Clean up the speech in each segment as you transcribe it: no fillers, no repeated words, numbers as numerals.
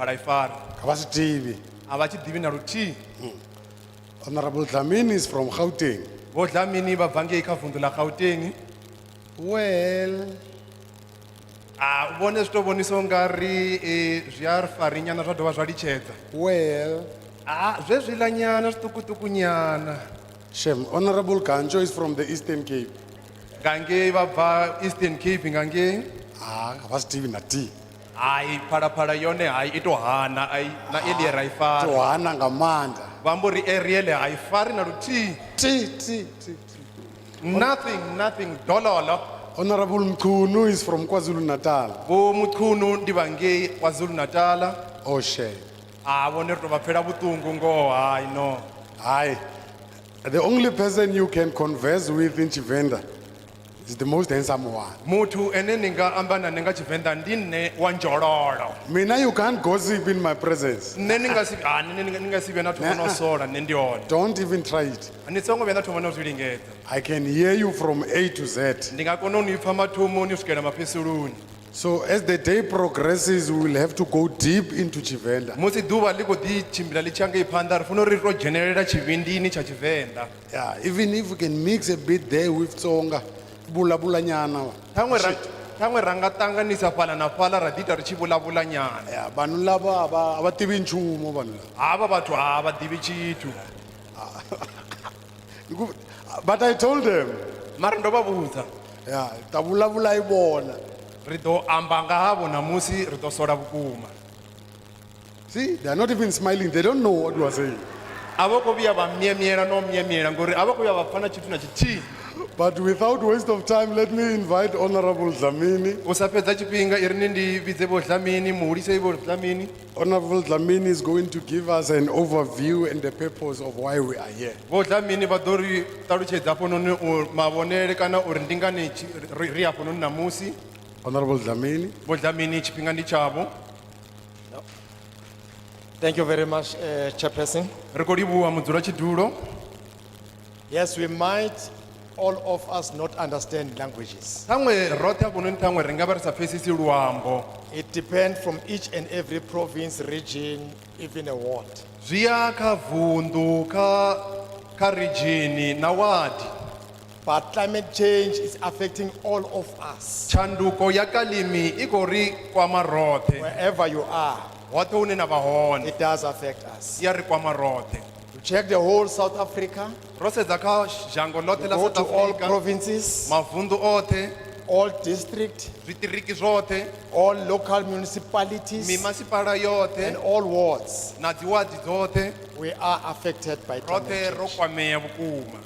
Paraifar. Kabasitivi. Abachi divina ruti. Honorable Dlamini is from Gauteng. Bodlamini bavange ikavundula Gauteng. Well, Bone sto boniso ngari zviar farinyana zva dova zvadichedza. well, Zvezvilanyana zvitukutukunyana. Shem, Honorable Ganjo is from the Eastern Cape. Gange vabva Eastern Cape gange. Kabasitivi nati. Ai para yone ai itohana ai na Elia Raifar. Tohana ngamanda. Vambori eriele ai fari na ruti. Ti. Nothing dollar. Honorable Mkunu is from KwaZulu Natal. Bo mutkunu ndivange KwaZulu Natal. Oh, shame. Bone to vaphela butungu ngo ai no. Aye. The only person you can converse with in Chivenda is the most handsome one. Mutu ene ninga ambana ninga chivenda ndine wanjololo. Mina, you can't gossip in my presence. Ninga sibe na tumono sola nendiona. Don't even try it. Anitsongo vena tumono zwilingeta. I can hear you from A to Z. Ninga kono nipha mathumo nisikela maphesuluni. So as the day progresses, we will have to go deep into Chivenda. Musi duva liko di chimbila lichange ipanda rifuno ri ro generate chivindini cha Chivenda. Yeah, even if we can mix a bit there with Tsonga, bula nyana. Thangwe ranga tanganisa phala na phala radita ri chivulavula nyana. Yeah, vanhu lava avativi nchumu vanhu lava. Ava vathu hava divi chitu. But I told them, Mara ndo va vudza. yeah, ta vulavula hi vona. Rito amba nga havo namusi rito sola vukuma. See, they are not even smiling. They don't know what we are saying. Avoko via va miemiela no miemiela ngori avoko via va fana chitu na chiti. But without waste of time, let me invite Honorable Dlamini. Usapedza chipinga irini ndi vidze Bodlamini muhulise Bodlamini. Honorable Dlamini is going to give us an overview and the purpose of why we are here. Bodlamini vadori taluchedza pono ni mavonele kana uri ndingani ri apo no namusi. Honorable Dlamini. Bodlamini chipinga ndi chavo. Thank you very much, Chairperson. Rikolibuwa mudzula chidulo. Yes, we might all of us not understand languages. Thangwe rothe apo no thangwe ringa va ri sa pfesisi luambo. It depends from each and every province, region, even a ward. Zviya kha vundu kha region na wadi. But climate change is affecting all of us. Chanduko ya kalimi ikori kwama rothe. Wherever you are, Hote une na vahone. it does affect us. Ya ri kwama rothe. To check the whole South Africa, Rosedza kha zhango lothe la go South to all Africa. provinces, Mavundu othe, all districts, zwitiriki zwothe, all local municipalities, mimasipala and yothe all wards. na dziwadi dzothe We are affected by climate rothe ro change. kwameya vukuma.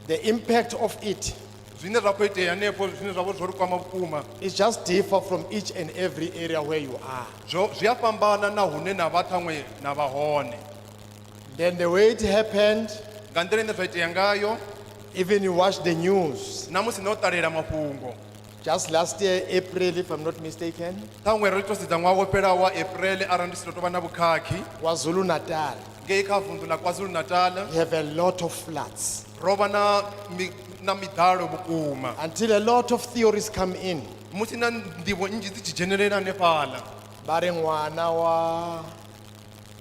The impact of it Zwine zwa khou itea hanefho zwine zwa vha zwo ri kwama vukuma is just differ from each and every area where you are. zwi a fhambana na hune na vha ṱhaṅwe na vha hone. Then the way it happened, Nga nḓila ine zwa itea ngayo even you watch the news, na musi no ṱalela mafhungo. just last year, April, if I'm not mistaken, Ṱhaṅwe ri to sedza ṅwaha wo fhelaho wa April arali ndi si tou vha na vhukhakhi KwaZulu Natal, ngei kha vundu la KwaZulu Natal we have a lot of floods. ro vha na miḓalo vhukuma Until a lot of theories come in. musi na nḓivho nnzhi dzi tshi dzhenelela hanefhaḽa. Bare ngwana wa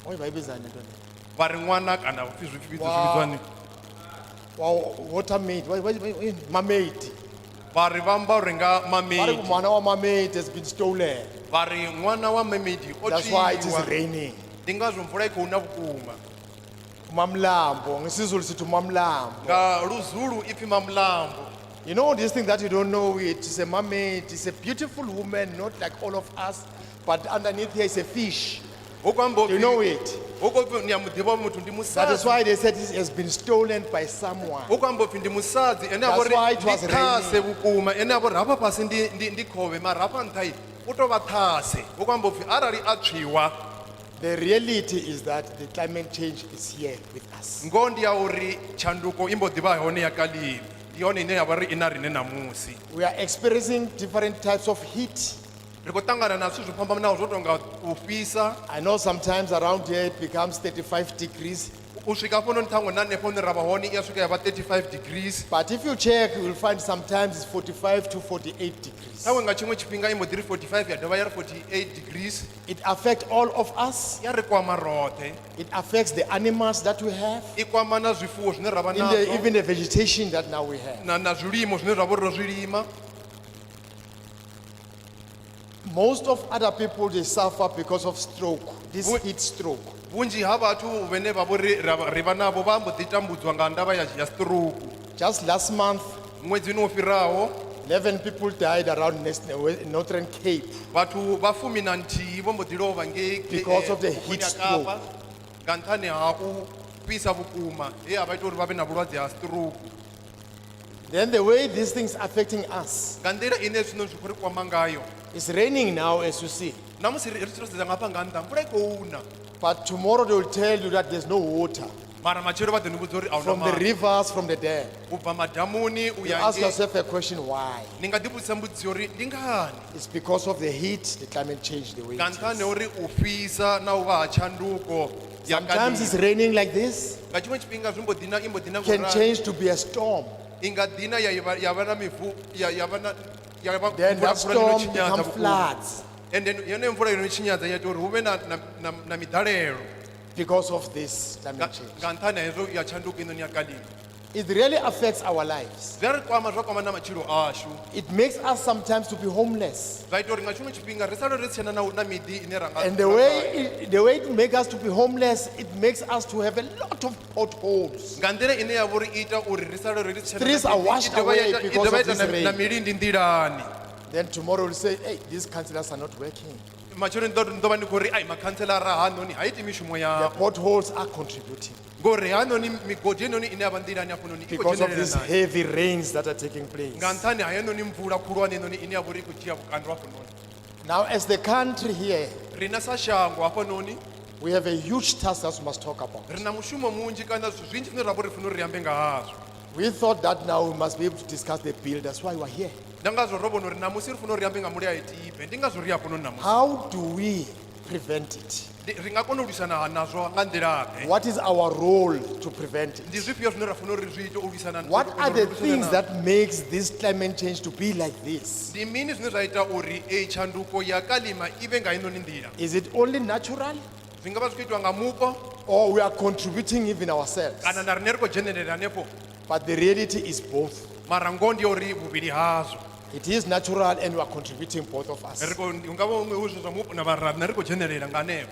Oi ba ibizani ntoni? Vha ri ṅwana kana upfhi zwipfi Wow. zwivhidzwani Wa water maid, mermaid. vha ri vha amba uri nga Bare mamedi ngwana wa mermaid has been stolen. vha ri ṅwana wa mamedi o That's why it is tswiwa raining. ndi ngazwo mvula i khou na vhukuma. Mamlambo, ngesizulu sithi mamlambo. Nga luzulu ipfi mamulambo. You know this thing that you don't know, it is a mermaid, it's a beautiful woman, not like all of us, but underneath here is a fish. You know it. ni a muḓivha muthu ndi That is musadzi. why they said it has been stolen by someone. Hu khou amba upfi ndi musadzi ene a That's vha why uri it was ndi ṱhase vhukuma ene a vha uri hafha fhasi ndi khovhe mara hafha nṱha u tou vha ṱhase. Hu khou amba upfi arali a tswiwa The reality is that the climate change is here with us. ngoho ndi ya uri tshanduko i mbo ḓi vha hone ya kalimi ndi yone ine ya vha ri i na riṋe namusi. We are experiencing different types of heat. Ri khou ṱangana na zwithu zwo fhambanaho zwo tou nga u fhisa. I know sometimes around here it becomes 35 degrees. u swika hafhanoni ṱhaṅwe na hanefho hune ra vha hone i ya swika ya vha 35 degrees. But if you check, you will find sometimes it's 45 to 48 degrees. ṱhaṅwe nga tshiṅwe tshifhinga i mbo ḓi ri 45 ya dovha ya ri 48 degrees. It affects all of us. Ya ri kwama roṱhe, It affects the animals that we have, i kwama na zwifuwo zwine ra vha even nazwo the vegetation that now we have. na zwilimo zwine zwa vha uri ro zwi lima. Most of other people, they suffer because of stroke, this heat stroke. Vhunzhi ha vhathu vhane vha vho ri vha navho vha mbo ḓi tambudzwa nga ndavha ya stroke. Just last month, Ṅwedzi wo fhiraho 11 people died around Northern Cape vhathu vha 19 vho mbo ḓi lovha ngei Because of the vhuponi heat ha stroke. Kapa nga nṱhani ha u fhisa vhukuma he a vha ita uri vha vhe na vhulwadze ha stroke. Then the way these things affecting us, Nga nḓila ine zwino zwi khou ri kwama ngayo, it's raining now as you see. namusi ri tshi ro sedza nga hafha nga nnḓa mvula i khou na, But tomorrow they will tell you that there's no water mara matshelo vha ḓo ni vhudza uri a from the huna maḓi. rivers, from the dam. U bva madamuni u You ya ask ngei, yourself a question, why? ni nga ḓi vhudzisa mbudziso uri ndi ngani, It's because of the heat, the climate change, the way nga it nṱhani ha is. uri u fhisa na u vha ha tshanduko ya Sometimes it's kalima. raining like this, Nga tshiṅwe tshifhinga zwi mbo ḓi na i mbo ḓi na can vhurali. change to be a storm. I nga ḓi na ya vha na mivu ya vha na ya vha Then that mvula ino storm tshinyadza becomes vhukuma. floods And then yone mvula ino tshinyadza ya ita uri hu vhe na miḓalelo because of this nga climate change. nga nṱhani ha hezwo ya tshanduko ino ni ya kalima. It really affects our lives. Zwi a ri kwama zwa kwama na matshilo ashu. It makes us sometimes to be homeless. Zwa ita uri nga tshiṅwe tshifhinga ri sale ri si tshena na miḓi ine ra nga. And the way it makes us to be homeless, it makes us to have a lot of potholes. Nga nḓila ine ya vha uri ita uri ri sale ri si tshena Streets are washed away because of this rain. na milindi nḓilani. Then tomorrow we'll say, hey, these councillors are not working. Matshelo ni ḓo vha ni khou ri ai makhanselara hanoni ha iti mishumo The yavho. potholes are contributing Ngori hanoni migodi henoni ine ya vha nḓilani hafhanoni i khou because of these dzhenelela nayo. heavy rains that are taking place. Nga nṱhani ha henoni mvula khulwane henoni ine ya vha uri i khou dzhia vhukando hafhanoni. Now, as the country here, Rina sa shango hafhanoni we have a huge task that we must talk about. ri na mushumo munzhi kana zwithu zwinzhi zwine ra vha ri fanela uri ri ambe nga hazwo. We thought that now we must be able to discuss the bill. That's why we're here. Ndi ngazwo ro vhona uri namusi ri fanela uri ri ambe nga mulayotibe. Ndi ngazwo ri hafhanoni namusi. How do we prevent it? Ri nga kona u lwisana nazwo nga nḓila ḓe. What is our role to prevent Ndi it? zwifhio zwine ra fanela uri ri zwi ite u lwisana nazwo? What are the things that makes this climate change to be like this? Ndi mini zwine zwa ita uri tshanduko ya kalima i vhe nga henoni nḓila? Is it only natural, Zwi nga vha zwi khou itiwa nga mupo or we are contributing even ourselves? kana na riṋe ri khou dzhenelela hanefho. But the reality is both. Mara ngoho ndi ya uri vhuvhili hazwo. It is natural and we are contributing both of us. Ri khou hu nga vha hu zwithu zwa mupo na vha riṋe ri khou dzhenelela nga hanefho.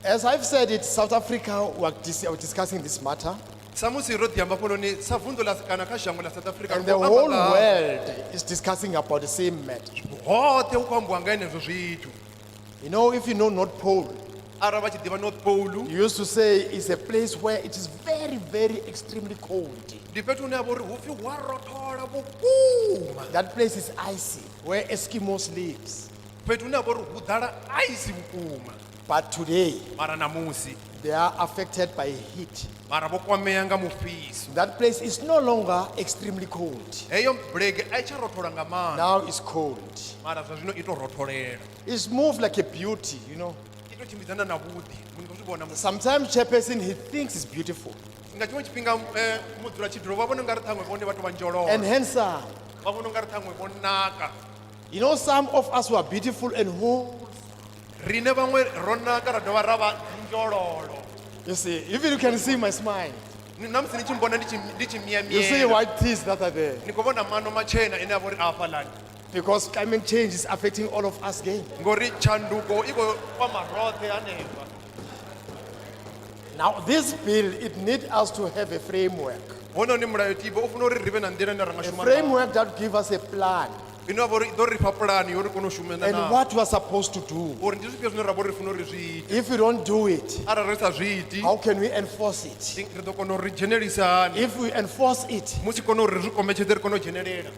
As I've said it, South Africa, we are discussing this matter, Sa musi ro ḓi amba hafhanoni sa vunḓu ḽa kana kha shango ḽa South Africa and ri the khou amba whole nga- world is discussing about the same matter. hoṱhe hu khou ambiwa nga henezwo zwithu. You know, if you know North Pole, Arali vha tshi ḓivha North Pole you used to say it's a place where it is very, very extremely cold. ndi fhethu hune ha vha uri hu pfi hu a rothola vhukuma. That place is icy, where Eskimos lives. Fhethu hune ha vha uri hu ḓala aisi vhukuma. But today, Mara namusi they are affected by heat. mara vho kwamea nga mufhiso. That place is no longer extremely cold. Heyo bulege a i tsha rothola nga maanḓa Now it's cold. mara zwa zwino i tou rotholela. It's moved like a beauty, you know. I tou tshimbidzana na vhuḓi. Ni khou zwi vhona musi. Sometimes chairperson, he thinks it's beautiful. Nga tshiṅwe tshifhinga mudzulatshidulo vha vhona u nga ri ṱhaṅwe vhone vhathu vha njolola. And handsome. Vha vhona u nga ri ṱhaṅwe vho naka. You know, some of us who are beautiful and whole. Riṋe vhaṅwe ro naka ra dovha ra vha njololo. You see, even you can see my smile. Namusi ni tshi mbona ndi tshi You see miamiela. white teeth that are there. Ni khou vhona mano matshena ine a vha uri a hafhaḽani. Because climate change is affecting all of us again. Ngori tshanduko i khou kwama roṱhe hanefha. Now, this bill, it needs us to have a framework. Hononi mulayotibe u fanela uri ri vhe na nḓila ine ra nga A shuma ngayo. framework that gives us a plan Ine ya vha uri i ḓo ri fha pulani yo ri kone u shumana and na. what we are supposed to do. Uri ndi zwifhio zwine ra vha uri ri fanela uri zwi ite. If we don't do it, Arali ri sa zwi iti how can we enforce it? ri ḓo kona uri dzhenelisa hani. If we enforce it, Musi kona uri ri zwi kombetshedze ri kone u dzhenelela.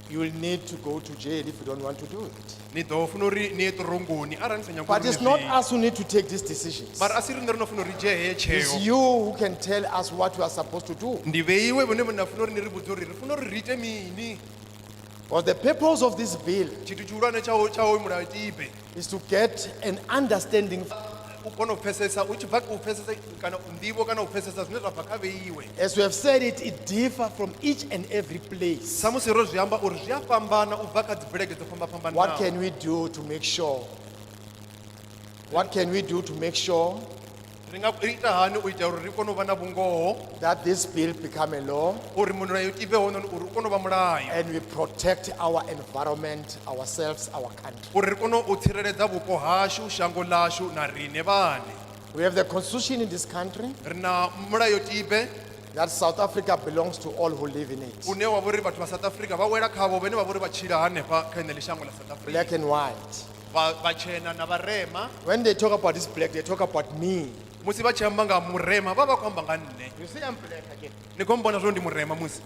you will need to go to jail if you don't want to do it. Ni ḓo fanela uri ni ye ṱirongoni arali ni sa nyagi But uri ni it's not zwi ite. us who need to take these decisions. Mara a si riṋe ri no fanela uri ri dzhie heyo It's tsheo. you who can tell us what we are supposed to do. Ndi vheiwe vhone vhone fanela uri ni ri vhudze uri ri fanela uri ri ite mini. Because the purpose of this bill Tshithu tshihulwane tsha hoyu mulayotibe is to get an understanding. u kona u pfesesa u tshi bva u pfesesa kana nḓivho kana u pfesesa zwine zwa bva kha vheiwe. As we have said it differs from each and every place. Sa musi ro zwi amba uri zwi a fhambana u bva kha dzi bulege dzo fhambafhambanaho. What can we do to make sure? What can we do to make sure Ri nga ita hani u ita uri ri kone u vha na vhungoho that this bill become a law uri mulayotibe hononi uri u kone u vha mulayo and we protect our environment, ourselves, our country? uri ri kone u tsireledza vhupo hashu shango lashu na riṋe vhaṋe. We have the constitution in this country Ri na mulayotibe that South Africa belongs to all who live in it. une wa vha uri vhathu vha South Africa vha wela khavho vhane vha vha uri vha tshila hanefha kha ine shango la South Africa. Black and white. Vhatshena na vharema When they talk about this black, they talk about me. musi vha tshi amba nga murema vha vha khou amba nga nṋe. You see, I'm black again. Ni khou mbona zwo ndi murema musi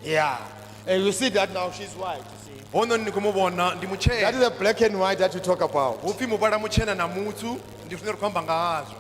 Yeah. And you see that now she's white, you see. hononi ni khou mu vhona ndi That mutshena is the black and white that you talk about. hupfi muvhala mutshena na mutsu ndi zwine ri khou amba nga hazwo.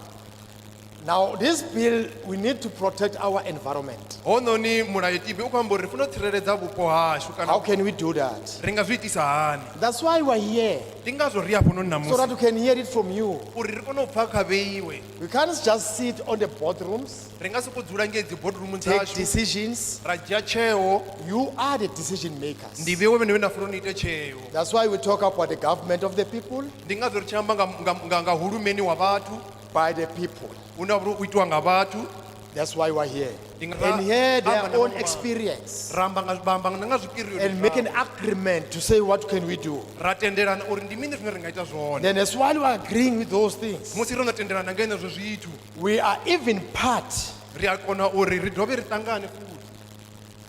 Now, this bill, we need to protect our environment. hononi mulayotibe u khou amba uri ri fanela u tsireledza vhupo hashu How kana can we do that? ri nga zwi itisa hani. That's why we're here, Ndi ngazwo ri hafhanoni so namusi that we can hear it from you. uri ri kone u pfa kha vheiwe. We can't just sit on the boardrooms, Ri nga sokou dzula ngei dzi boardroom take dzashu decisions. ra dzhia tsheo. You are the decision makers. Ndi vheiwe vhene na fanela u ite tsheo. That's why we talk about the government of the people, Ndi ngazwo ri tshi amba nga hulumeni wa vhathu by the people. une wa vha u itiwa nga vhathu. That's why we're here. Ra- And hear amba their na own vhaṅwe vhathu. experience Ra amba na nga zwipirioni and make an agreement to say what can we do. ra tendelana uri ndi mini zwine ri nga ita zwone. Then as while we're agreeing with those things, Musi ro no tendelana nga henezwo zwithu we are even part, ri a kona uri ri dovhe ri ṱangane futhi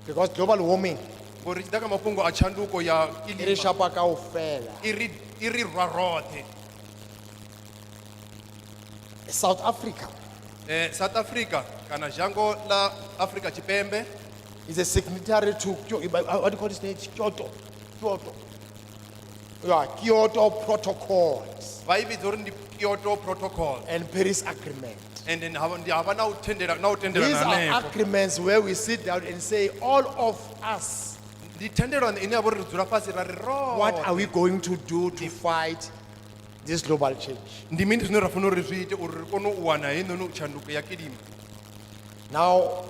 because global warming, ngori ri tshi ḓa kha mafhungo a tshanduko ya it is kilima sharper kaofela. i ri rwa roṱhe. South Africa South Africa kana zhango la Afrika Tshipembe is a signatory to what do you call this name? Kyoto. Yeah, Kyoto protocols vha i vhidza uri ndi Kyoto Protocol and Paris Agreement. and then havha na u tendelana These are hanefho. agreements where we sit down and say, all of us, Ndi thendelano ine ya vha uri ri dzula fhasi ra ri what roṱhe are we going to do to fight this global change? ndi mini zwine ra fanela uri zwi ite uri ri kone u wana heinoni tshanduko ya kilima. Now,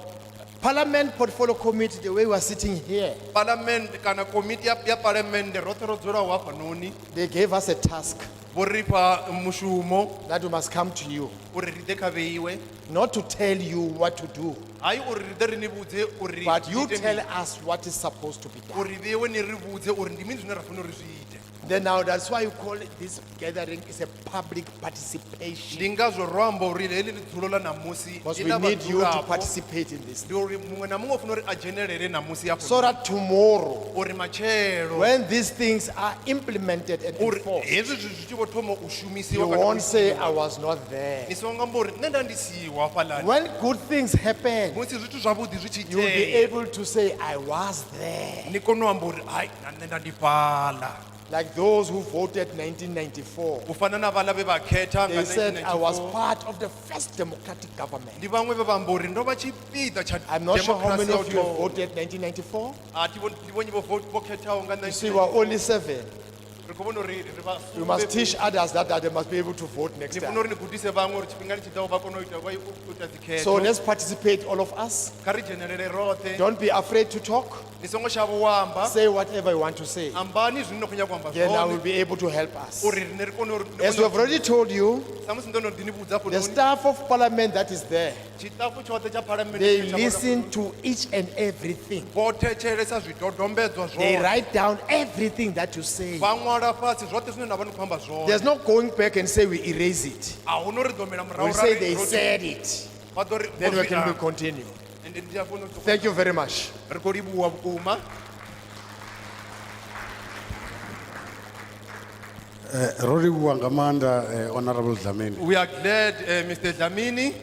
Parliament Portfolio Committee, the way we are sitting here, Parliament kana komiti ya parliament roṱhe ro dzulaho hafhanoni they gave us a task vho ri fha mushumo that we must come to you, uri ri ḓe kha vheiwe. not to tell you what to do, Hayi uri ri ḓe ri ni vhudze uri but you ri ite tell mini. us what is supposed to be done. Uri vheiwe ni ri vhudze uri ndi mini zwine ra fanela uri zwi ite. Then now that's why you call it, this gathering is a public participation, Ndi ngazwo ro amba uri heḽi ḽi dzulo ḽa ṋamusi because ḽi we na need you to vhadzulapo. participate in this, Ndi uri muṅwe na muṅwe o fanela uri a dzhenelele ṋamusi so hafho that tomorrow, uri matshelo when these things are implemented and uri enforced, hezwi zwithu zwi tshi vho thoma u you shumisiwa kana u won't say itiwa, I was not there. ni songo amba uri nṋe nda ndi siho hafhaḽani. When good things happen, Musi zwithu zwavhuḓi zwi tshi you'll be itea able to say I was there. ni kone u amba uri hai na nṋe nda ndi fhaḽa. Like those who voted 1994. U fana na vhaḽa vhe vha khetha nga They said I was 1994. part of the first democratic government. Ndi vhaṅwe vhe vha amba uri ndo vha tshipiḓa tsha I'm not sure how democracy many ya u of you have thoma. voted 1994. A thi vhoni- ndi vhonyi vho khethaho nga You see, we're 1994. only 7. Ri khou vhona uri ri vha You must teach others that they must be able to vote next ni funa time. uri ni gudise vhaṅwe uri tshifhingani tshi ḓaho vha kone u ita So dzikhetho. let's participate, all of us. Kha ri dzhenelele roṱhe Don't be afraid to talk. ni songo shavha u amba Say whatever you want to say. ambani zwine no khou nyanga u amba Then I will zwone be able to help us. uri rine ri kone uri As we have already told you, sa musi ndo no ḓi ni vhudza the hafhanoni staff of parliament that is there, tshiṱafu tshoṱhe tsha they phalamennde listen to each and everything. vho thetshelesa zwidodombedzwa They zwoṱhe write down everything that you say. vha ṅwala fhasi zwoṱhe zwine na vha ni khou amba zwone. There's no going back and say we erase it. A hu no ri ḓomela murahu We ra say ri- they ro- said it. vha ḓo ri- Then vho we zwi can amba. continue. Ende ndi a funa u- Thank you very much. ri khou livhuwa vhukuma. Rori Wangamanda, Honorable Dlamini. We are glad Mr Dlamini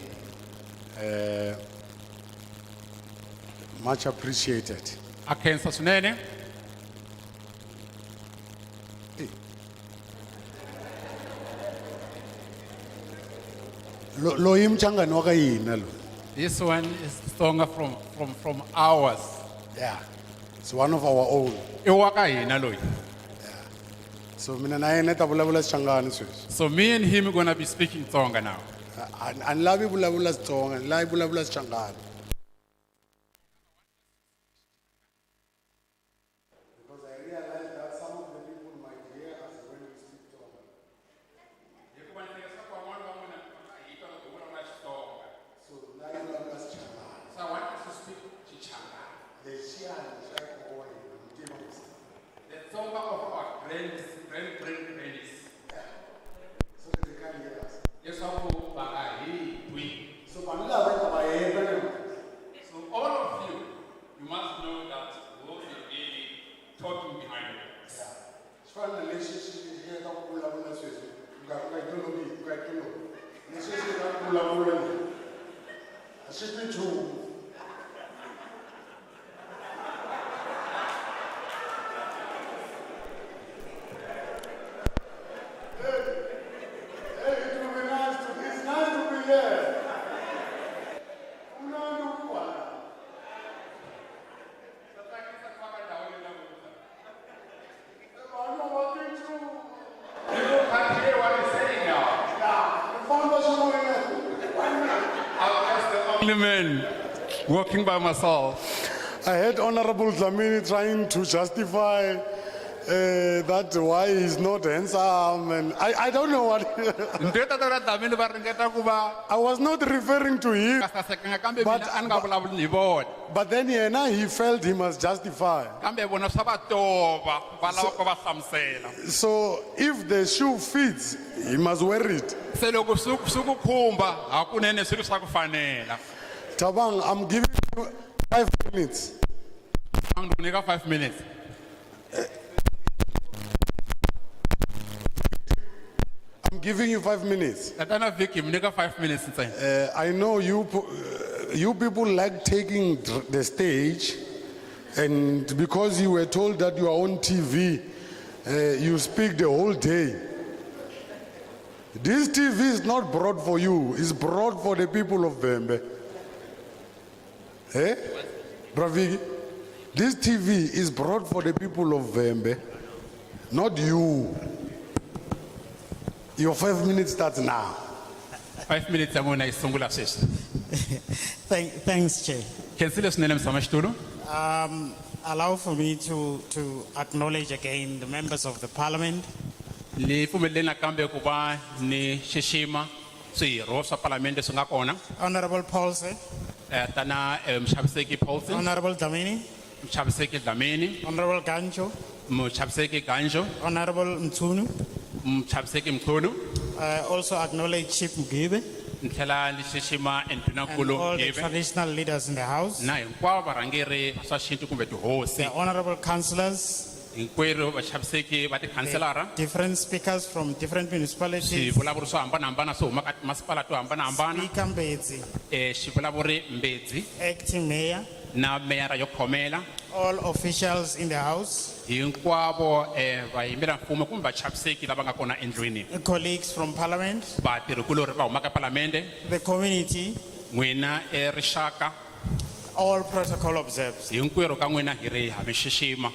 Much appreciated. akhensa swinene. Lo imchangani waka yina lo. This one is stronger from ours. Yeah. It's one of our own. I waka hina loyi. So mina na yena ta vulavula Xichangani sweswi. So me and him are going to be speaking Tsonga now. Ani lavi vulavula Xitsonga, ni lavi vulavula Xichangani. Because I realize that some of the people might hear us when we speak Tsonga. So lavi vulavula Xichangani. So I want us to speak Chichanga, Lexiyani xa koho hi Ntibi Modise. the Tsonga of our grannies. So they can't hear us. Leswaku va nga hi twi. So vanhu lava ta va heta le mali. So all of you, you must know that we'll be really talking behind us. Swi fana na lexi xi heta ku vulavula sweswi. U nga tolovi, u nga tolovi. Leswi xi heta ku vulavula ni. A xi twi nchumu. You can't hear what he's saying now. I'm just the only man walking by myself. I heard Honorable Dlamini trying to justify that why he's not handsome, and I don't know what. Ndeta ta Dlamini va ringeta ku va I was not referring to him, sasekanga kambe But- mina a ni nga vulavuli ni vona. but then he felt he must justify. Kambe vona swa va tova va lava ku va hlamusela. So if the shoe fits, he must wear it. Se loko swi ku khumba hakunene swilo swa ku fanela. Tabang, I'm giving you 5 minutes. A ni nyika 5 minutes. I'm giving you 5 minutes. Tatana Vicky mi nyika 5 minutes ntsena. I know you people like taking the stage, and because you were told that you are on TV, you speak the whole day. This TV is not brought for you, it's brought for the people of Vembe. Eh? Bravigi, this TV is brought for the people of Vembe, not you. Your 5 minutes starts now. 5 minutes ya n'wina yi sungula sweswi. Thanks, Chair. Khensile swinene mutshama xitulu. Allow for me to acknowledge again the members of the Parliament, Ni pfumeleleni nakambe ku va ni xixima swirho swa palamende swi nga kona. Honorable Paulsen, Tana muchaviseki Paulsen, Honorable Damini, muchaviseki Dlamini, Honorable Gancho, muchaviseki Ganjo, Honorable Mtunu. muchaviseki Mkhulu. Also acknowledge Chief Mugibe Ni tlhela ni xixima and Ndhunankulu all the Gibe traditional leaders in the House, na hinkwavo varhangeri swa xintu kumbe tihosi. the honorable councillors, Hinkwerhu vachaviseki va tikhanselara. different speakers from different municipalities, Swivulavuri swo hambanahambana swo huma ka masipala to hambanahambana. Speaker Mbedzi, Xivulavuri Mbedzi Acting Mayor, na meyara yo khomela. all officials in the House, Hinkwavo vayimela mfumo kumbe vachaviseki lava nga kona endlwini. colleagues from Parliament, Vatirhikulori va humaka palamende, the community, n'wina rixaka, all protocol observed. hinkwerhu ka n'wina hi ri ha mi xixima.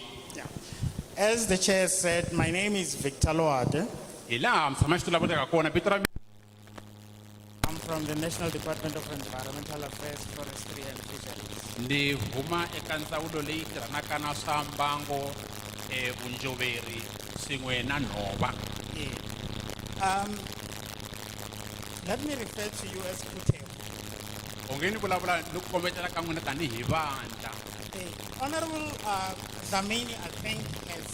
As the chair said, my name is Victor Loade. Hi laha mutshama xitulu a vulavulaka kona vito ra I'm from the National Department of Environmental Affairs, Forestry and Fisheries. ni huma eka ndzawulo leyi tirhanaka na swa mbango, vunjoveri swin'we na nhova. Let me refer to you as Kuteo. Onge ni vulavula ni ku kometela ka n'wina tanihi vandla. Honorable Zamini, I think, has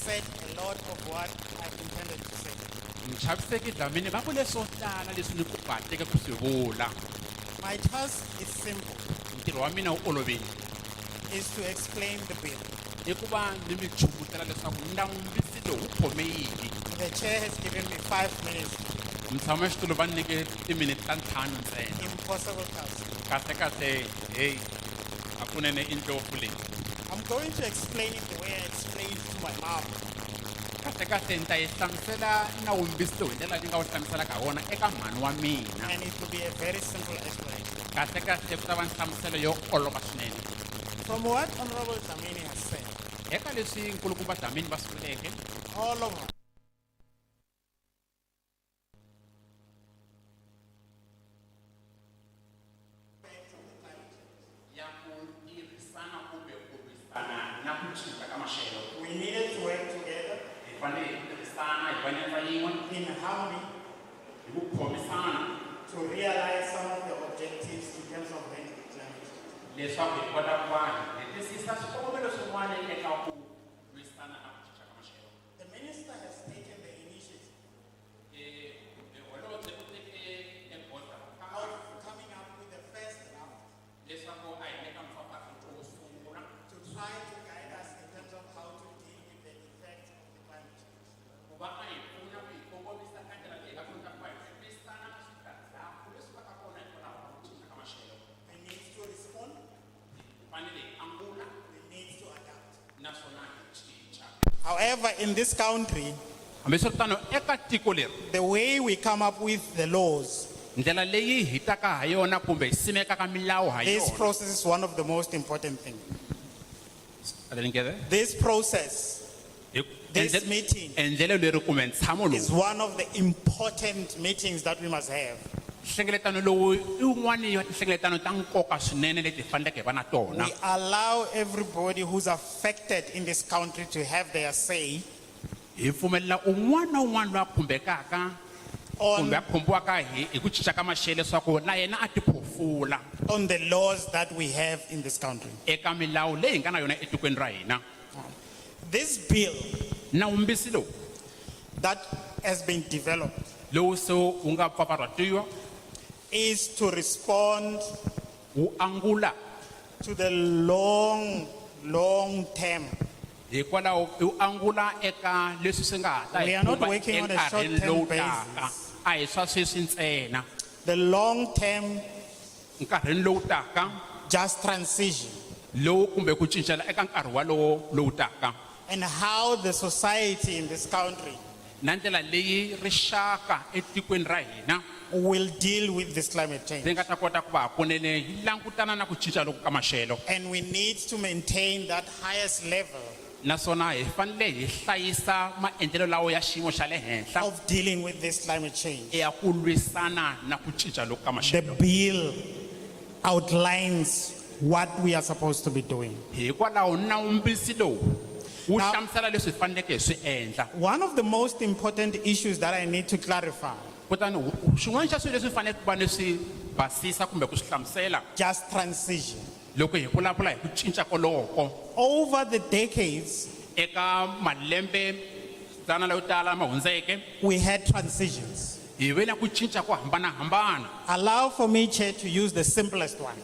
said a lot of what I intended to say. Muchaviseki Dlamini va vule swo tala leswi ni ku pateka ku swi vula. My task is simple, Ntirho wa mina wu olovile. is to explain the bill. I ku va ni mi chuvutela leswaku ndawumbisi lowu wu khome yini. The chair has given me 5 minutes. Mutshama xitulu va nyike timinete ta 5 ntsena. Impossible task. Kahle hey hakunene i ndlopfu leyi. I'm going to explain it the way I explained to my mom. Kahle ni ta yi hlamusela nawumbisi lowu hi ndlela leyi nga wu hlamuselaka hi wona eka mhani wa mina. And it will be a very simple explanation. Kahle ku ta va nhlamuselo yo olova swinene. From what Honorable Zamini has said, Eka leswi nkulukumba Dlamini va swi vuleke, all of us maxelo. We needed to work together Hi fanele hi tirhisana hi va nyandza yin'we in harmony hi ku khomisana to realize some of the objectives in terms of handling climate change. leswaku hi kota ku va hi hetisisa swikongomelo swin'wana eka ku lwisana na ku cinca ka maxelo. The minister has taken the initiative Holobye u teke egoza of coming up with the first draft leswaku a hi le ka mpfapfarhuto wo sungula to try to guide us in terms of how to deal with the effects of the climate change. ku va a hi pfuna ku hi kongomisa ka ndlela leyi hi nga kota ku va hi lwisana na switandzhaku leswi va ka kona hikwalaho ka ku cinca ka maxelo. We need to respond, Hi fanele hi angula we need to adapt. naswona hi cinca. However, in this country, hambiswiritano eka tiko leri the way we come up with the laws, ndlela leyi hi taka ha yona kumbe hi simekaka milawu ha this yona. process is one of the most important things. I didn't get it. This process This meeting endlelo leri kumbe ntshamo is lowu one of the important meetings that we must have. nhlengeletano lowu i wun'wani wa tinhlengeletano ta nkoka swinene leti hi faneleke hi va na tona. We allow everybody who's affected in this country to have their say Hi pfumelela un'wana na un'wana loyi a khumbekaka kumbe a on, khumbiwaka hi ku cinca ka maxelo leswaku na yena a tiphofula on the laws that we have in this country. eka milawu leyi hi nga na yona etikweni ra hina. This bill nawumbisi lowu that has been developed lowu se wu nga pfapfarhutiwa is to respond wu angula to the long term. hikwalaho wu angula eka leswi swi nga ha ta We hi are not khumba working on a enkarhini short-term lowu basis. taka. A hi swa sweswi ntsena The long term nkarhini lowu taka just transition lowu kumbe ku cincela eka nkarhi walowo lowu taka and how the society in this country na ndlela leyi rixaka etikweni ra hina will deal with this climate ri change. nga ta kota ku va hakunene hi langutana na ku cinca loku ka maxelo. And we need to maintain that highest level Naswona hi fanele hi hlayisa maendlelo lawo ya xiyimo xa le henhla of dealing with this climate change. ya ku lwisana na ku cinca loku ka The maxelo. bill outlines what we are supposed to be doing. Hikwalaho nawumbisi lowu wu Now- hlamusela leswi hi faneleke hi swi endla. One of the most important issues that I need to clarify, Kutani swin'wana xa swilo leswi hi faneleke ku va ni swi basisa kumbe ku swi hlamusela just transition. loko hi vulavula hi ku cinca koloko Over the decades, eka malembe dzana layo tala ma hundzeke we had transitions. hi ve na ku cinca ku hambanahambana. Allow for me, Chair, to use the simplest one.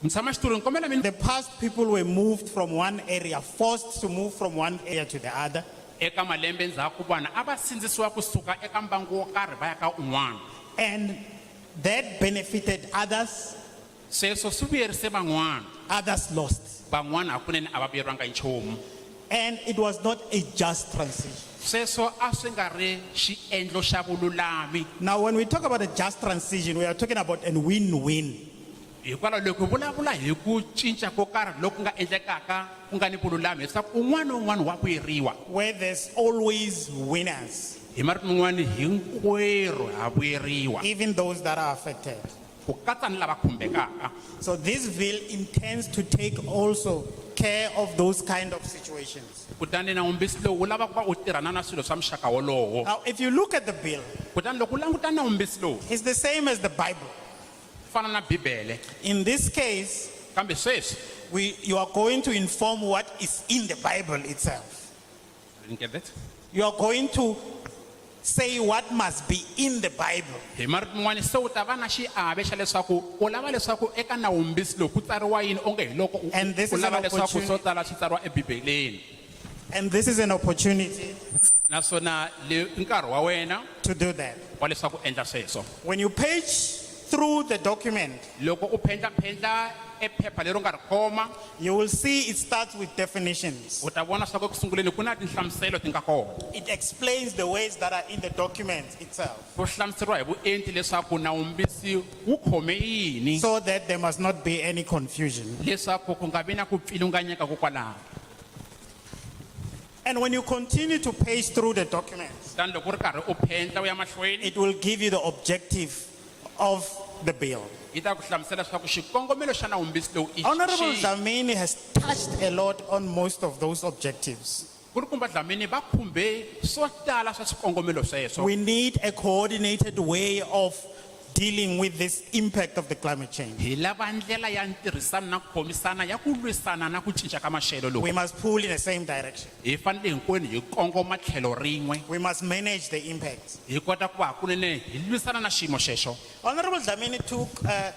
Mutshamaxitulu ni kombela mi In the past, people were moved from one area, forced to move from one area to the other. eka malembe ndzhaku vanhu a va sindzisiwa kusuka eka mbangu wo karhi va ya ka un'wana. And that benefited others, Sweswo swi vuyerise van'wana, others lost. van'wana hakunene a va vuyeriwanga hi nchumu. And it was not a just transition. Sweswo a swi nga ri xiendlo xa vululami. Now, when we talk about a just transition, we are talking about a win-win. Hikwalaho loko hi vulavula hi ku cinca ko karhi loku nga endlekaka ku nga ni vululami leswaku un'wana na un'wana wa vuyeriwa. Where there's always winners, Hi marito man'wana hinkwerhu ha vuyeriwa even those that are affected. ku katsa ni lava khumbekaka. So this bill intends to take also care of those kind of situations. Kutani nawumbisi lowu wu lava ku va u tirhana na swilo swa muxaka wolowo. Now, if you look at the bill, Kutani loko u languta nawumbisi lowu it's the same as the Bible. fana na bibele In this case, kambe sweswi you are going to inform what is in the Bible itself. I didn't get that. You are going to say what must be in the Bible. Hi marito man'wana se u ta va na xiave xa leswaku u lava leswaku eka nawumbisi lowu ku tsariwa yini onge hi loko And this u is lava an leswaku opportunity- swo tala swi tsariwa ebibeleni. And this is an opportunity Naswona le nkarhi wa wena to do that. wa leswaku endla sweswo. When you page through the document, Loko u pendla ephepha leri u nga ri khoma you will see it starts with definitions. u ta vona swa ku ekusunguleni ku na tinhlamuselo ti nga kona. It explains the ways that are in the document itself, Ku hlamuseriwa hi vuenti leswaku nawumbisi wu khome yini so that there must not be any confusion. leswaku ku nga vi na ku pfilunganyeka kokwalaho. And when you continue to page through the documents, Kutani loko u ri karhi u pendla u ya mahlweni it will give you the objective of the bill. Yi ta ku hlamusela leswaku xikongomelo xa nawumbisi lowu i Honorable xihi. Dlamini has touched a lot on most of those objectives. Kulukumba Dlamini va khumbe swo tala swa swikongomelo sweswo. We need a coordinated way of dealing with this impact of the climate change. Hi lava ndlela ya ntirhisano na ku khomisana ya ku lwisana na ku cinca ka maxelo lowu. We must pull in the same direction. Hi fanele hinkwenu hi kongoma tlhelo rin'we. We must manage the impacts. Hi kota ku va hakunene hi lwisana na xiyimo xexo. Honorable Dlamini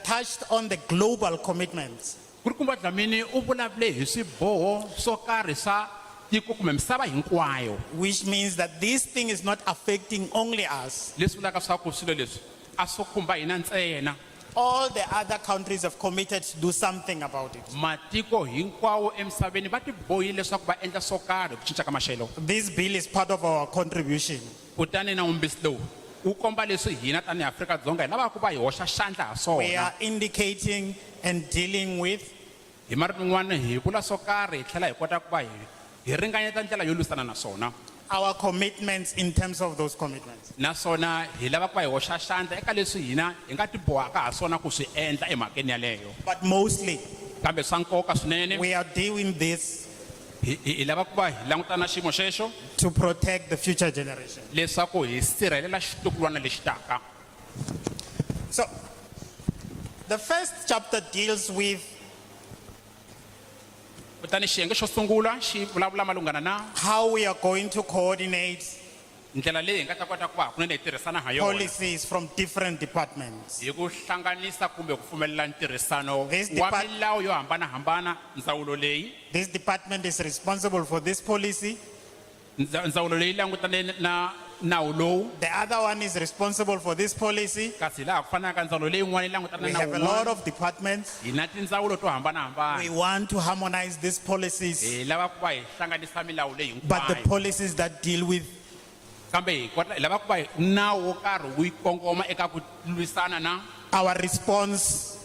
touched on the global commitments. Kulukumba Dlamini u vulavule hi swiboho swo karhi swa tiko kumbe misava hinkwayo. Which means that this thing is not affecting only us. Leswi vulaka swa ku swilo leswi a swo khumba hina ntsena. All the other countries have committed to do something about it. Matiko hinkwawo emisaveni va tibohile leswaku va endla swo karhi ku cinca ka maxelo. This bill is part of our contribution. Kutani nawumbisi lowu wu komba leswi hina tanihi Afrika-Dzonga hi lavaka ku va hi hoxa xandla ha We swona. are indicating and dealing with Hi marito man'wana hi vula swo karhi hi tlhela hi kota ku va hi ringanyeta ndlela yo lwisana na swona. our commitments in terms of those commitments. Naswona hi lava ku va hi hoxa xandla eka leswi hina hi nga tibohaka ha swona ku swi endla emhakeni yaleyo. But mostly, Kambe swa nkoka swinene we are doing this hi lava ku va hi langutana na xiyimo xexo to protect the future generation. leswaku hi sirhelela xitukulwana lexi taka. So, the first chapter deals with Kutani xiyenge xo sungula xi vulavula malungana na how we are going to coordinate ndlela leyi hi nga ta kota ku va hakunene hi tirhisana ha yona policies from different departments. hi ku hlanganisa kumbe ku pfumelela ntirhisano This wa depart- milawu yo hambanahambana. Ndzawulo leyi This department is responsible for this policy. ndzawulo leyi langutane na nawu lowu, The other one is responsible for this policy. kasi laha ku fanaka ndzawulo leyi yin'wana yi langutana We na have a lot of departments. hi na tindzawulo to hambanahambana. We want to harmonize these policies, Hi lava ku va hi hlanganisa milawu leyi but the hinkwayo, policies that deal with kambe hi lava ku va hi nawu wo karhi wu yi kongoma eka ku lwisana na our response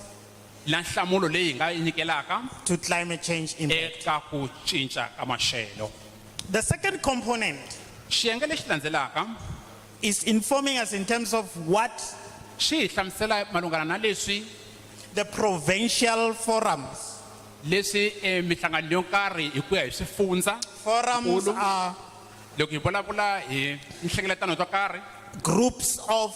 nhlamulo leyi hi nga yi nyikelaka to climate change impact. eka ku cinca ka maxelo. The second component Xiyenge lexi landzelaka is informing us in terms of what xi hi hlamusela malungana na leswi the provincial forums. mihlangano yo karhi hi ku ya hi swifundza. Forums Ulu. are Loko hi vulavula hi nhlengeletano to karhi groups of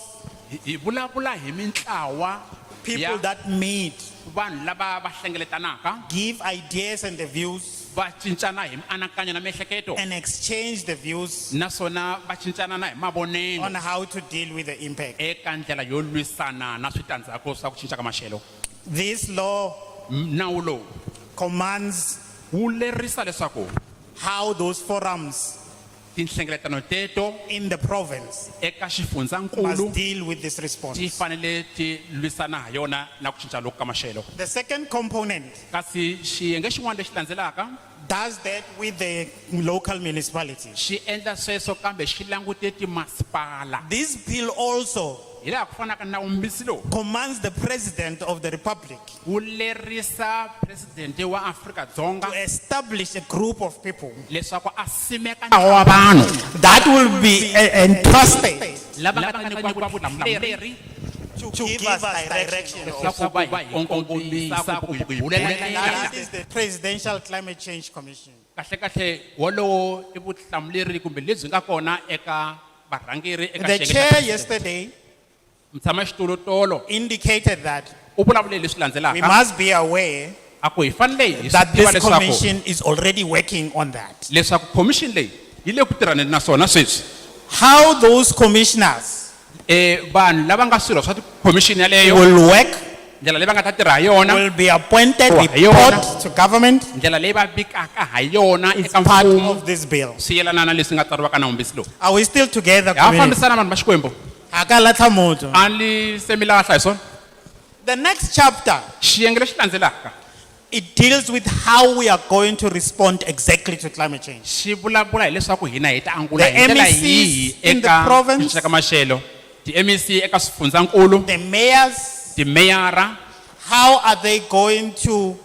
hi vulavula hi mintlawa people ya that meet, vanhu lava va hlengeletanaka give ideas and the views, va cincana hi mianakanyo na miehleketo, and exchange the views naswona va cincana na hi mavonelo on how to deal with the impact. eka ndlela yo lwisana na switandzhaku swa ku cinca ka maxelo. This law Nawu lowu commands wu lerisa leswaku how those forums tinhlengeletano teto in the province eka must xifundzankulu deal with this ti response. fanele ti lwisana ha yona na ku cinca loku ka maxelo. The second component Kasi xiyenge xin'wana lexi landzelaka does that with the local municipalities. xi endla sweswo kambe xi langute timasipala. This bill also Hi laha ku fanaka na nawumbisi lowu commands the president of the republic wu lerisa presidente wa Afrika-Dzonga to establish a group of people leswaku a simeka ntlawa wa vanhu that will be entrusted lava nga ta nyikiwa vutihlamuleri to give us direction. leswaku va hi kongomisa ku hi hulelela That is the Presidential Climate Change Commission. kahle wolowo i vutihlamuleri kumbe lebyi nga kona eka varhangeri eka The xiyenge xa chair president. yesterday Mutshamaxitulu tolo indicated that u vulavule leswi we landzelaka must be aware a ku hi fanele hi that swi tiva this leswaku commission is already working on that. leswaku commission leyi yi le ku tirhaneni na swona sweswi. How those commissioners Vanhu lava nga swirho swa commission yaleyo will work ndlela leyi va nga ta tirha ha yona, will be appointed, Oh, report to government ndlela leyi va vikaka ha yona is eka part mfumo of this bill. swi yelana na leswi nga tsariwaka na wumbisi lowu. Are we still together, Ha community? fambisana vanhu va Xikwembu, Akalatha moto. a ni se mi lahla hi swona. The next chapter, Xiyenge lexi landzelaka it deals with how we are going to respond exactly to climate change. xi vulavula hi leswaku hina hi ta angula The hi ndlela MECs yihi in the eka province, ku cinca ka maxelo, ti-MEC eka swifundzankulu, The mayors, timeyara, how are they going to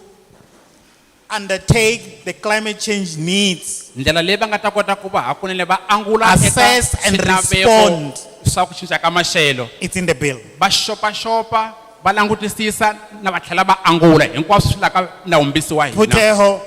undertake the climate change needs? ndlela leyi va nga ta kota ku va hakunene va angula eka Assess and swilaveko respond. swa ku cinca ka maxelo It's in the bill. va xopaxopa va langutisisa na va tlhela va angula hinkwaswo swi laka nawumbisi wa hina Puteho,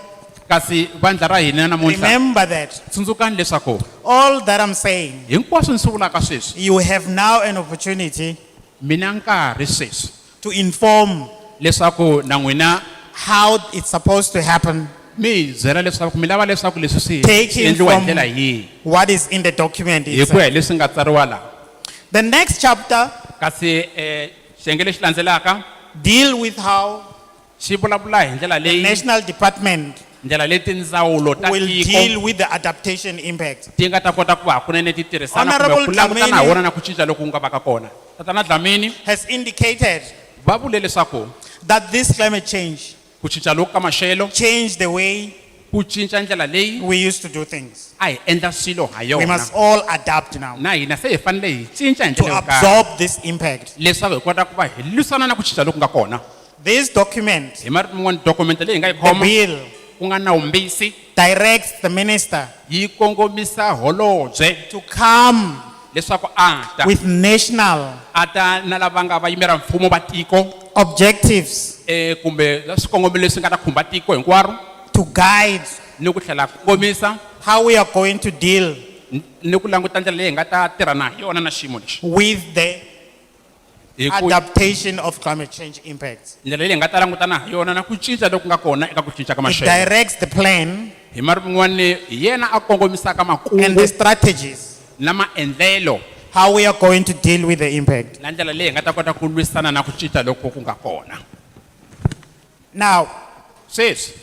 kasi vandla ra hina namuntlha remember that tsundzukani leswaku all that I'm saying, hinkwaswo ni swi vulaka sweswi you have now an opportunity mina nkarhi sweswi to inform leswaku na n'wina how it's supposed to happen, mi hi byela leswaku mi lava leswaku leswi swi taking endliwa hi from ndlela yihi what is in the document hi ku itself. ya leswi nga tsariwa laha The next chapter kasi xiyenge lexi landzelaka deal with how xi vulavula hi ndlela the leyi national department ndlela leti ndzawulo ta will tiko deal with the adaptation impact. ti nga ta kota ku va kunene ti tirhisana Honorable kumbe ku langutana Dlamini- ha wona na ku cinca loku nga va ka kona tatana Dlamini Has indicated va vule leswaku that this climate change ku cinca loku ka maxelo changed the way ku cinca ndlela leyi we used to do things. a hi endla swilo ha We yona must all adapt now na hina se hi fanele hi cinca hi to ndlela yo karhi absorb this impact. leswaku hi kota ku va hi lwisana na ku cinca loku nga kona This document, hi marito man'wana dokumende leyi hi nga yi the khoma bill, ku nga nawumbisi directs the minister yi kongomisa holobye to come leswaku a ta with national a ta na lava nga vayimeri mfumo va tiko objectives kumbe swikongomelo leswi nga ta khumba tiko hinkwaro to guide ni ku tlhela kongomisa how we are going to deal ni ku languta ndlela leyi hi nga ta tirhana hi yona na xiyimo lexi with the hi ku adaptation of climate change impacts. ndlela leyi hi nga ta langutana hi yona na ku cinca loku nga kona eka ku cinca ka It maxelo directs the plan hi marito man'wana hi yena a kongomisaka and makungu the strategies na maendlelo how we are going to deal with the impact. na ndlela leyi hi nga ta kota ku lwisana na ku cinca loku ku nga kona Now, sweswi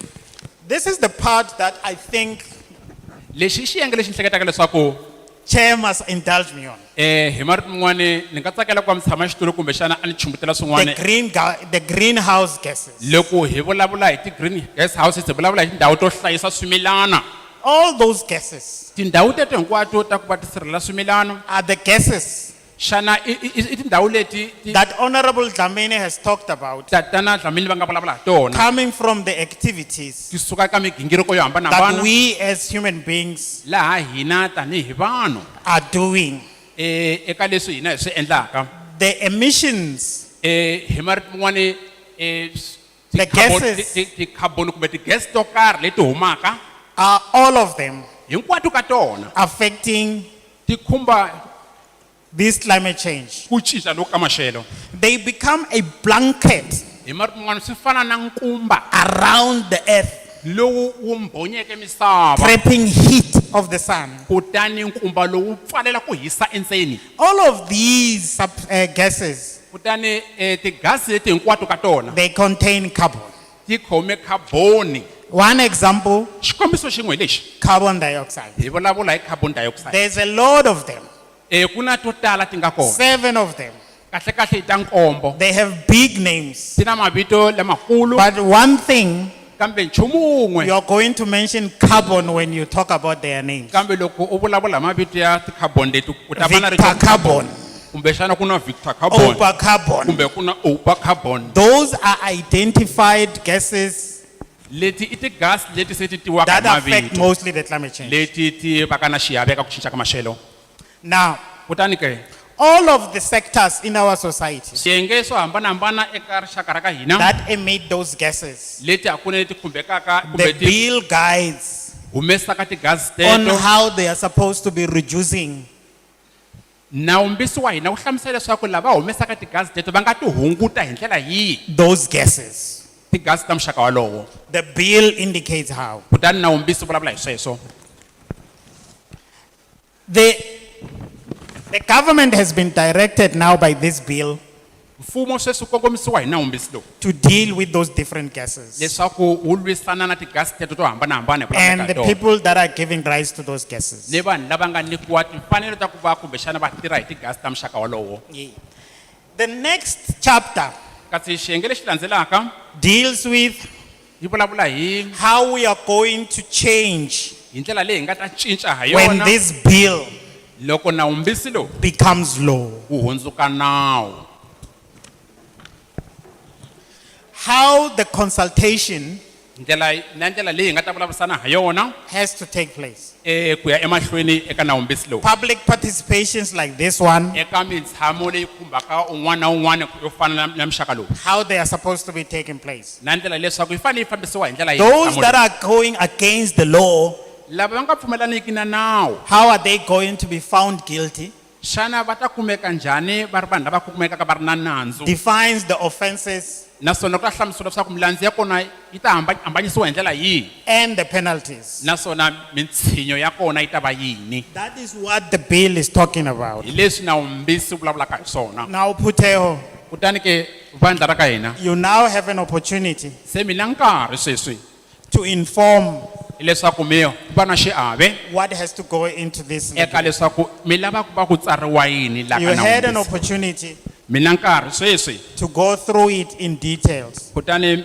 this is the part that I think lexi i xiyenge lexi ni hleketaka leswaku Chair must indulge me on. hi marito man'wana ni nga tsakela ku va mutshama xitulu kumbexana a ni chumbutela swin'wana The greenhouse gases. loko hi vulavula hi ti-green gas houses hi vulavula hi tindhawu to hlayisa swimilana All those gases tindhawu teto hinkwato ta ku va ti sirhelela swimilana are the gases xana i tindhawu leti that Honorable Dlamini has talked about tatana Dlamini va nga vulavula hi tona coming from the activities ti suka ka migingiriko yo that hambanahambana we as human beings laha hina tanihi vanhu are doing. eka leswi hina hi swi endlaka The emissions, hi marito man'wana The gases. ti-carbon kumbe ti-gas to karhi leti humaka are all of them hinkwato ka tona affecting ti khumba this climate change. ku cinca loku ka maxelo They become a blanket hi marito man'wana swi fana na nkumba around the earth, lowu wu mbhonyeke misava trapping heat of the sun. kutani nkumba lowu pfalela ku hisa endzeni All of these gases, kutani tigasi leti hinkwato ka tona they contain carbon. ti khome carboni One example, xikombiso xin'we lexi carbon dioxide. hi vulavula hi carbon dioxide There's a lot of them, ku na to tala ti nga kona 7 of them. kahle kahle i ta nkombo They have big names. ti na mavito lamakulu But one thing, kambe nchumu wun'we you're going to mention carbon when you talk about their names. kambe loko u vulavula hi mavito ya ti-carbon leti ku ta va na Victor carbon, kumbexana ku na victor carbon Opa carbon. kumbe ku na opa carbon Those are identified gases leti i tigasi leti se ti tiwaka that hi affect mavito mostly the climate change. leti ti va ka na xiave eka ku cinca ka maxelo Now, kutani ke all of the sectors in our society swiyenge swo hambanahambana eka rixaka ra ka hina that emit those gases, leti hakuna ti khumbekaka the kumbe ti bill guides humesaka tigasi on teto how they are supposed to be reducing. nawumbisi wa hina wu hlamusela leswaku lava humesaka tigasi teto va nga ti hunguta hi ndlela yihi Those gases. tigasi ta muxaka walowo The bill indicates how. kutani nawumbisi vulavula hi sweswo The government has been directed now by this bill mfumo sweswi kongomisiwa hi nawumbisi lowu to deal with those different gases leswaku wu lwisana na tigasi teto to hambanahambana hi vulavula and ka the tona people that are giving rise to those gases. ni vanhu lava nga nyikiwa timfanelo ta ku va kumbexana va tirha hi tigasi ta muxaka walowo The next chapter kasi xiyenge lexi landzelaka deals with yi vulavula hi how we are going to change hi ndlela leyi hi nga ta cinca ha when yona this bill loko nawumbisi lowu becomes law. wu hundzuka nawu How the consultation ndlela leyi nga ta vulavurisana ha yona has to take place. ku ya emahlweni eka nawumbisi lowu Public participations like this one, eka mitshamo leyi khumbaka un'wana na un'wana yo fana na muxaka lowu how they are supposed to be taking place. na ndlela leswaku yi fanele yi fambisiwa hi ndlela Those that are going against the law, lava va nga pfumelaniki na nawu how are they going to be found guilty? xana va ta kumeka njhani va ri vanhu lava kumekaka va ri na nandzu Defines the offenses naswona ku ta hlamusela leswaku milandzu ya kona yi ta hambanyisiwa hi ndlela yihi and the penalties. naswona mintshinyo ya kona yi ta va yini That is what the bill is talking about. hi leswi nawumbisi vulavulaka hi swona Now, Puteho, kutani ke vandla ra ka hina you now have an opportunity se mi na nkarhi sweswi to inform leswaku mi va na xiave what has to go into this. eka leswaku mi lava ku va ku tsariwa yini laha You ka had an nawumbisi opportunity mi na nkarhi sweswi to go through it in details. kutani